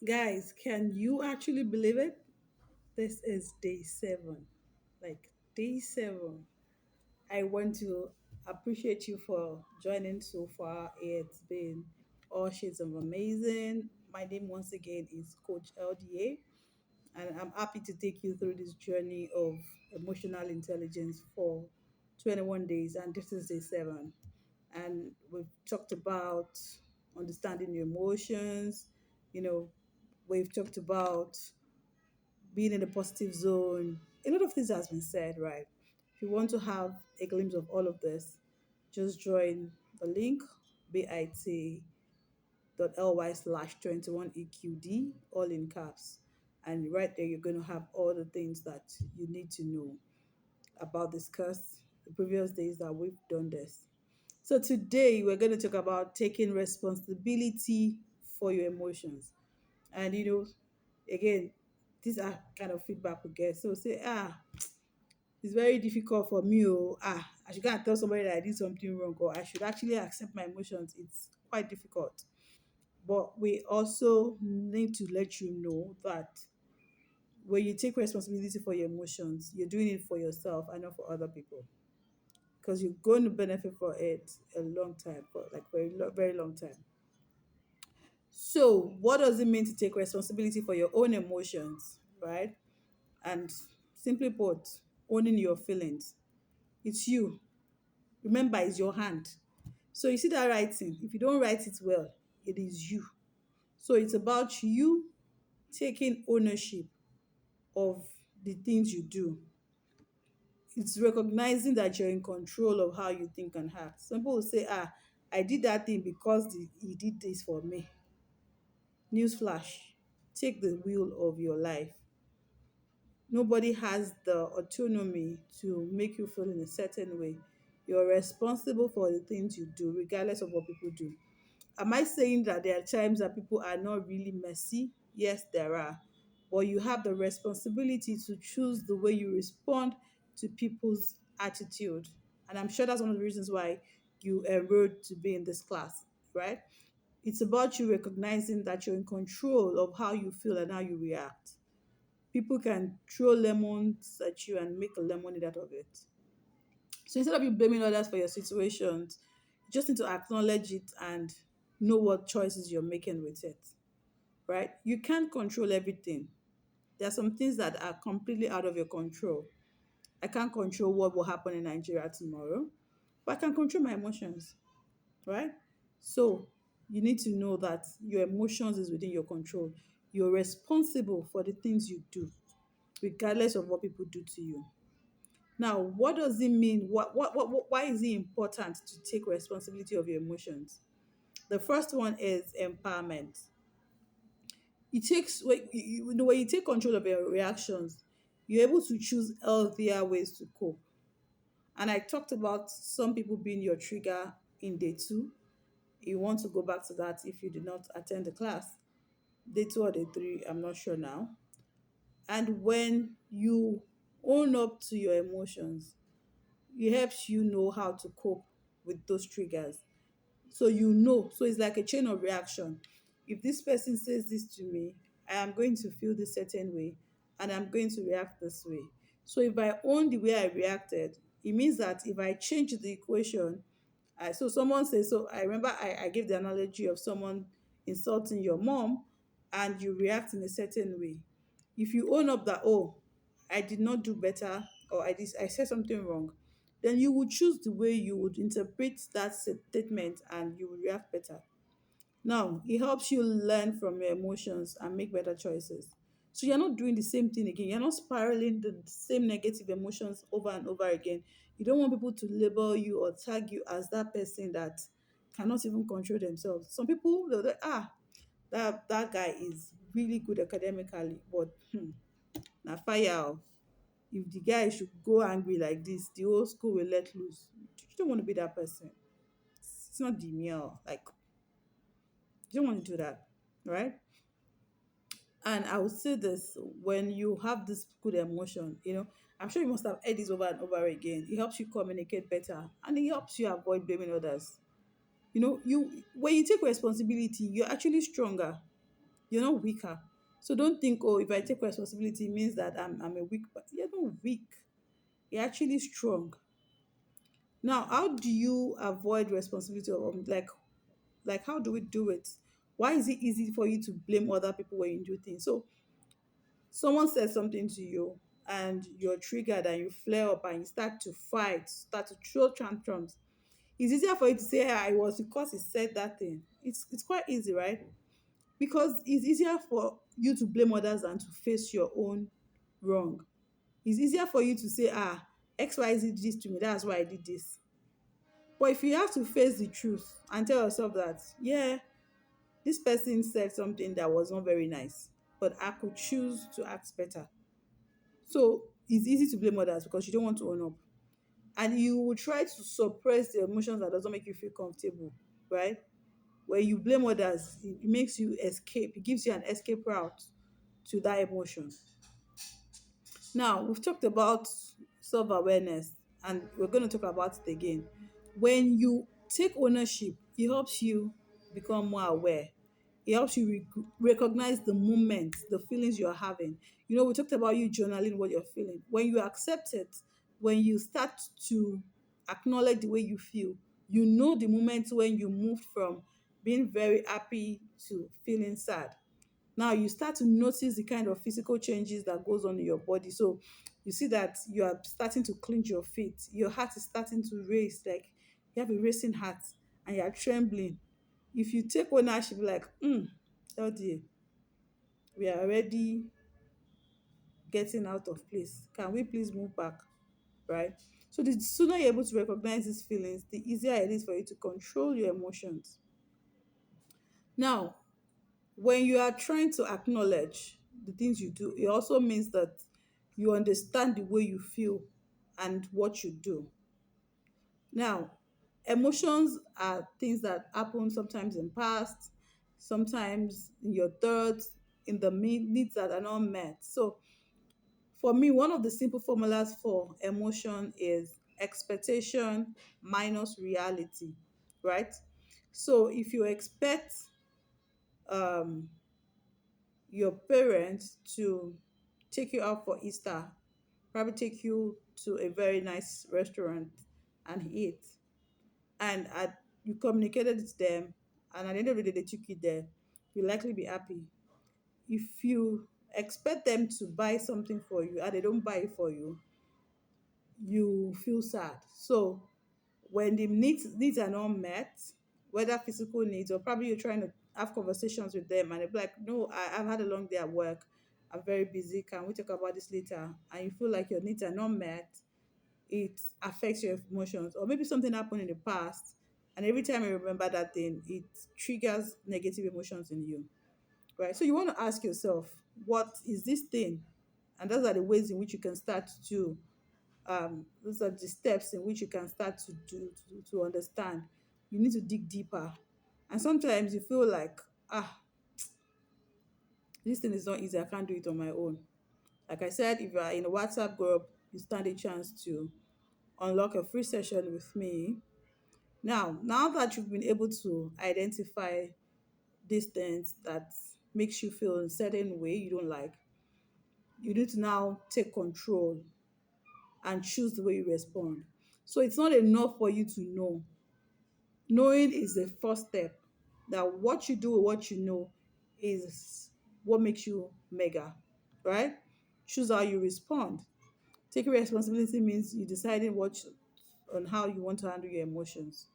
Guys, can you actually believe it? This is day seven. Like day seven. I want to appreciate you for joining so far. It's been all shades of amazing. My name once again is Coach LDA, and I'm happy to take you through this journey of emotional intelligence for 21 days. And this is day seven. And we've talked about understanding your emotions, you know, we've talked about being in the positive zone. A lot of things has been said, right? If you want to have a glimpse of all of this, just join the link bit.ly/21eqd, all in caps. And right there, you're going to have all the things that you need to know about this course, the previous days that we've done this. So today, we're going to talk about taking responsibility for your emotions. And again, these are kind of feedback we get. So say, it's very difficult for me. Oh, I should go and tell somebody that I did something wrong, or I should actually accept my emotions. It's quite difficult. But we also need to let you know that when you take responsibility for your emotions, you're doing it for yourself and not for other people. Because you're going to benefit for it a long time, for like very long time. So, what does it mean to take responsibility for your own emotions, right? And simply put, owning your feelings. It's you. Remember, it's your hand. So you see that writing, if you don't write it well, it is you. So it's about you taking ownership of the things you do. It's recognizing that you're in control of how you think and act. Some people will say, I did that thing because he did this for me. Newsflash, take the wheel of your life. Nobody has the autonomy to make you feel in a certain way. You're responsible for the things you do, regardless of what people do. Am I saying that there are times that people are not really messy? Yes, there are. But you have the responsibility to choose the way you respond to people's attitude. And I'm sure that's one of the reasons why you enrolled to be in this class, right? It's about you recognizing that you're in control of how you feel and how you react. People can throw lemons at you and make a lemonade out of it. So instead of you blaming others for your situations, you just need to acknowledge it and know what choices you're making with it, right? You can't control everything. There are some things that are completely out of your control. I can't control what will happen in Nigeria tomorrow, but I can control my emotions, right? So you need to know that your emotions is within your control. You're responsible for the things you do, regardless of what people do to you. Now, what does it mean? Why is it important to take responsibility of your emotions? The first one is empowerment. It takes when you take control of your reactions, you're able to choose healthier ways to cope. And I talked about some people being your trigger in day two. You want to go back to that if you did not attend the class. Day two or day three, I'm not sure now. And when you own up to your emotions, it helps you know how to cope with those triggers. So you know, so it's like a chain of reaction. If this person says this to me, I am going to feel this certain way and I'm going to react this way. So if I own the way I reacted, it means that if I change the equation, so someone says, so I remember I gave the analogy of someone insulting your mom and you react in a certain way. If you own up that, oh, I did not do better or I said something wrong, then you would choose the way you would interpret that statement and you will react better. Now, it helps you learn from your emotions and make better choices. So you're not doing the same thing again. You're not spiraling the same negative emotions over and over again. You don't want people to label you or tag you as that person that cannot even control themselves. Some people, they'll like, that guy is really good academically, but na fire. Oh. If the guy should go angry like this, the whole school will let loose. You don't want to be that person. It's not demure. Like, you don't want to do that, right? And I would say this, when you have this good emotion, I'm sure you must have heard this over and over again. It helps you communicate better and it helps you avoid blaming others. You when you take responsibility, you're actually stronger. You're not weaker. So don't think, oh, if I take responsibility, it means that I'm a weak. But you're not weak. You're actually strong. Now, how do you avoid responsibility? Like how do we do it? Why is it easy for you to blame other people when you do things? So someone says something to you and you're triggered and you flare up and you start to fight, start to throw tantrums. It's easier for you to say, I was because he said that thing. It's quite easy, right? Because it's easier for you to blame others than to face your own wrong. It's easier for you to say, XYZ did this to me, that's why I did this. But if you have to face the truth and tell yourself that, yeah, this person said something that was not very nice, but I could choose to act better. So it's easy to blame others because you don't want to own up. And you will try to suppress the emotions that doesn't make you feel comfortable, right? When you blame others, it makes you escape. It gives you an escape route to that emotion. Now, we've talked about self awareness, and we're going to talk about it again. When you take ownership, it helps you become more aware. It helps you recognize the moment, the feelings you're having. We talked about you journaling what you're feeling. When you accept it, when you start to acknowledge the way you feel, you know the moment when you moved from being very happy to feeling sad. Now you start to notice the kind of physical changes that goes on in your body. So you see that you are starting to clench your feet, your heart is starting to race, like you have a racing heart and you are trembling. If you take ownership, like, LDA, we are already getting out of place, can we please move back, right? So the sooner you're able to recognize these feelings, the easier it is for you to control your emotions. Now, when you are trying to acknowledge the things you do, it also means that you understand the way you feel and what you do. Now, emotions are things that happen sometimes in past, sometimes in your thoughts, in the needs that are not met. So for me, one of the simple formulas for emotion is expectation minus reality, right? So if you expect um your parents to take you out for Easter, probably take you to a very nice restaurant and eat, and you communicated it to them, and at the end of the day, they took you there, you'll likely be happy. If you expect them to buy something for you and they don't buy it for you, you feel sad. So when the needs are not met, whether physical needs or probably you're trying to have conversations with them and they're like, no, I've had a long day at work, I'm very busy, can we talk about this later? And you feel like your needs are not met, it affects your emotions. Or maybe something happened in the past and every time you remember that thing, it triggers negative emotions in you, right? So you want to ask yourself, what is this thing? And those are the ways in which you can start to those are the steps in which you can start to do to understand. You need to dig deeper. And sometimes you feel like, this thing is not easy, I can't do it on my own. Like I said, if you are in a WhatsApp group, you stand a chance to unlock a free session with me. Now that you've been able to identify these things that makes you feel a certain way you don't like, you need to now take control and choose the way you respond. So it's not enough for you to know. Knowing is the first step. That what you do with what you know is what makes you mega, right? Choose how you respond. Taking responsibility means you deciding on how you want to handle your emotions.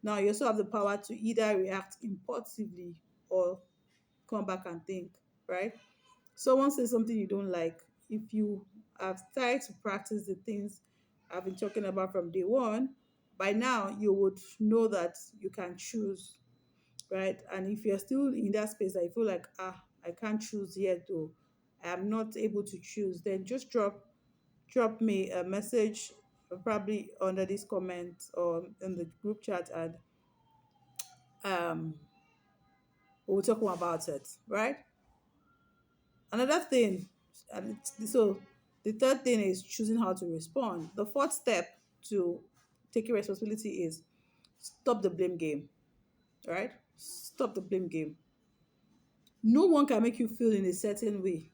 Now you also have the power to either react impulsively or come back and think, right? Someone says something you don't like. If you have started to practice the things I've been talking about from day one, by now you would know that you can choose, right? And if you're still in that space that you feel like, I can't choose yet, or I'm not able to choose, then just drop me a message, probably under this comment or in the group chat, and um, we'll talk more about it, right? Another thing, so the third thing is choosing how to respond. The fourth step to taking responsibility is stop the blame game, right? Stop the blame game. No one can make you feel in a certain way.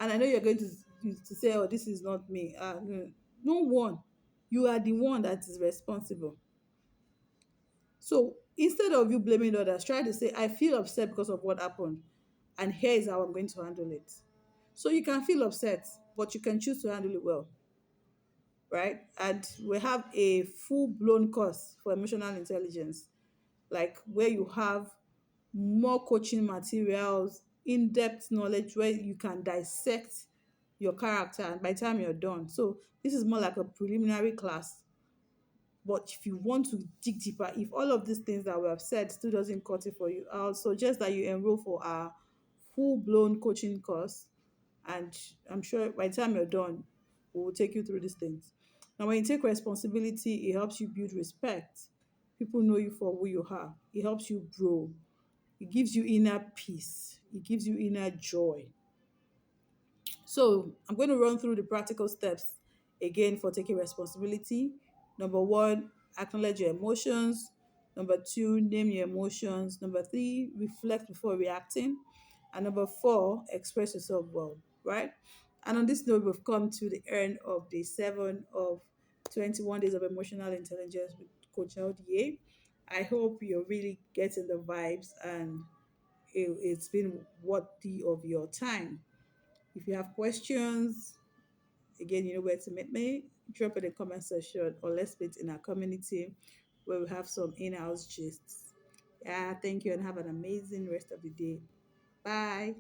And I know you're going to say, "Oh, this is not me." No, no one. You are the one that is responsible. So instead of you blaming others, try to say, "I feel upset because of what happened, and here is how I'm going to handle it." So you can feel upset, but you can choose to handle it well, right? And we have a full blown course for emotional intelligence, like where you have more coaching materials, in depth knowledge where you can dissect your character, and by the time you're done. So, this is more like a preliminary class. But if you want to dig deeper, if all of these things that we have said still doesn't cut it for you, I'll suggest that you enroll for our full blown coaching course. And I'm sure by the time you're done, we will take you through these things. Now, when you take responsibility, it helps you build respect. People know you for who you are, it helps you grow, it gives you inner peace, it gives you inner joy. So I'm going to run through the practical steps again for taking responsibility. Number one, acknowledge your emotions. Number two, name your emotions. Number three, reflect before reacting. And number four, express yourself well, right? And on this note, we've come to the end of day 7 of 21 days of emotional intelligence with Coach LDA. I hope you're really getting the vibes, and it's been worthy of your time. If you have questions, again, you know where to meet me. Drop in the comment section, or let's meet in our community where we have some in-house gists. Yeah, thank you, and have an amazing rest of the day. Bye.